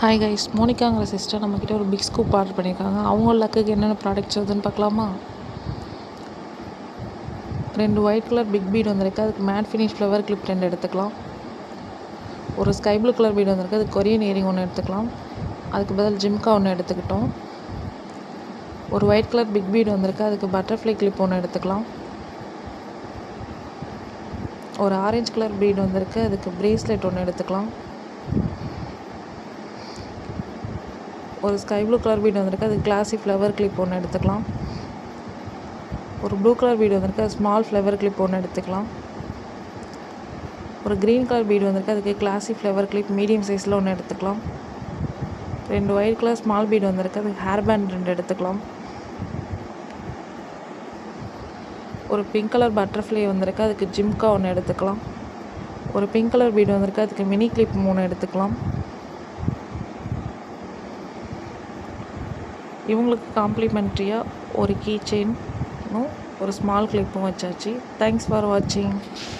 Hi guys, மோனிகாங்கிற sister நம்மக்கிட்ட ஒரு big scoop order பண்ணியிருக்காங்க. அவங்க லக்குக்கு என்னென்ன ப்ராடக்ட்ஸ் வருதுன்னு பார்க்கலாமா? 2 ஒயிட் கலர் பிக் பீட் வந்திருக்கு, அதுக்கு மேட் ஃபினிஷ் ஃப்ளவர் கிளிப் 2 எடுத்துக்கலாம். ஒரு ஸ்கை ப்ளூ கலர் பீட் வந்திருக்கு, அதுக்கு கொரியன் இயரிங் 1 எடுத்துக்கலாம். அதுக்கு பதில் ஜிம்கா 1 எடுத்துக்கிட்டோம். ஒரு ஒயிட் கலர் பிக் பீட் வந்திருக்கு, அதுக்கு பட்டர்ஃப்ளை கிளிப் 1 எடுத்துக்கலாம். ஒரு ஆரஞ்சு கலர் பீட் வந்திருக்கு, அதுக்கு பிரேஸ்லெட் 1 எடுத்துக்கலாம். ஒரு ஸ்கை ப்ளூ கலர் பீட் வந்திருக்கு, அதுக்கு கிளாசி ஃப்ளவர் கிளிப் 1 எடுத்துக்கலாம். ஒரு ப்ளூ கலர் பீட் வந்திருக்கு, அது ஸ்மால் ஃப்ளவர் கிளிப் 1 எடுத்துக்கலாம். ஒரு க்ரீன் கலர் பீட் வந்திருக்கு, அதுக்கு கிளாசி ஃப்ளவர் கிளிப் மீடியம் சைஸில் 1 எடுத்துக்கலாம். 2 ஒயிட் கலர் ஸ்மால் பீட் வந்திருக்கு, அதுக்கு ஹேர் பேண்ட் 2 எடுத்துக்கலாம். ஒரு பிங்க் கலர் பட்டர்ஃப்ளை வந்திருக்கு, அதுக்கு ஜிம்கா 1 எடுத்துக்கலாம். ஒரு பிங்க் கலர் பீட் வந்திருக்கு, அதுக்கு மினி கிளிப் 3 எடுத்துக்கலாம். இவங்களுக்கு காம்ப்ளிமெண்ட்ரியாக ஒரு கீ செயினும் ஒரு ஸ்மால் கிளிப்பும் வச்சாச்சு. தேங்க்ஸ் ஃபார் வாட்சிங்.